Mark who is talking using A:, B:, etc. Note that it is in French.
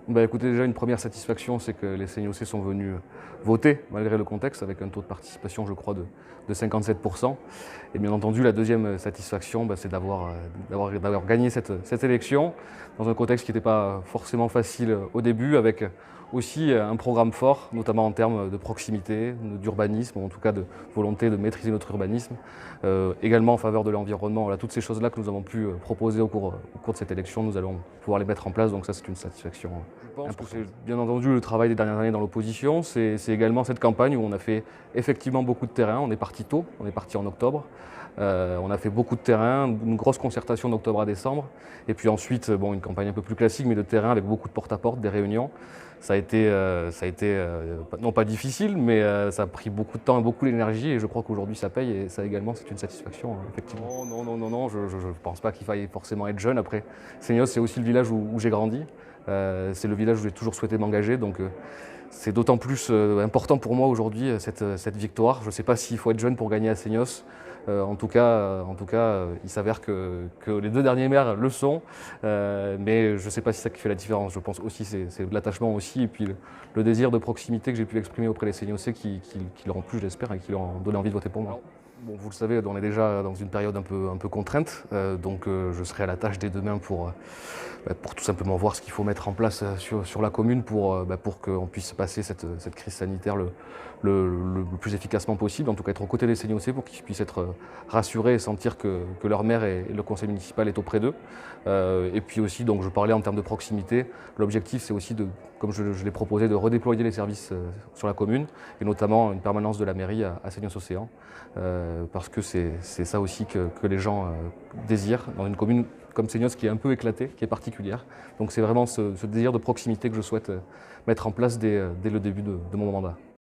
A: Bah, écoutez, déjà une première satisfaction, c'est que les CNOC sont venus voter malgré le contexte avec un taux de participation, je crois, de 57%. Et bien entendu, la deuxième satisfaction, bah, c'est d'avoir gagné cette élection dans un contexte qui n'était pas forcément facile au début, avec aussi un programme fort, notamment en termes de proximité, d'urbanisme, ou en tout cas de volonté de maîtriser notre urbanisme, également en faveur de l'environnement. Voilà, toutes ces choses-là que nous avons pu proposer au cours de cette élection, nous allons pouvoir les mettre en place, donc ça c'est une satisfaction. Je pense que c'est bien entendu le travail des dernières années dans l'opposition, c'est également cette campagne où on a fait effectivement beaucoup de terrain, on est parti tôt, on est parti en octobre. On a fait beaucoup de terrain, une grosse concertation d'octobre à décembre. Et puis ensuite, bon, une campagne un peu plus classique, mais de terrain avec beaucoup de porte-à-porte, des réunions. Ça a été non pas difficile, mais ça a pris beaucoup de temps et beaucoup d'énergie. Et je crois qu'aujourd'hui, ça paye. Et ça également, c'est une satisfaction, effectivement. Non, je ne pense pas qu'il faille forcément être jeune. Après, Seignos, c'est aussi le village où j'ai grandi. C'est le village où j'ai toujours souhaité m'engager. Donc, c'est d'autant plus important pour moi aujourd'hui, cette victoire. Je ne sais pas s'il faut être jeune pour gagner à Seignos. En tout cas, il s'avère que les deux derniers maires le sont, mais je ne sais pas si c'est ça qui fait la différence. Je pense aussi c'est de l'attachement aussi, et puis le désir de proximité que j'ai pu exprimer auprès des Seignossais qui leur ont plu, j'espère, et qui leur ont donné envie de voter pour moi. Bon, vous le savez, on est déjà dans une période un peu contrainte, donc je serai à la tâche dès demain pour tout simplement voir ce qu'il faut mettre en place sur la commune pour qu'on puisse passer cette crise sanitaire le plus efficacement possible, en tout cas être aux côtés des CNOC pour qu'ils puissent être rassurés et sentir que leur maire et le conseil municipal est auprès d'eux. Et puis aussi, donc je parlais en termes de proximité, l'objectif c'est aussi comme je l'ai proposé, de redéployer les services sur la commune, et notamment une permanence de la mairie à Seignos-Océan, parce que c'est ça aussi que les gens désirent dans une commune comme Seignos qui est un peu éclatée, qui est particulière. Donc c'est vraiment ce désir de proximité que je souhaite mettre en place dès le début de mon mandat.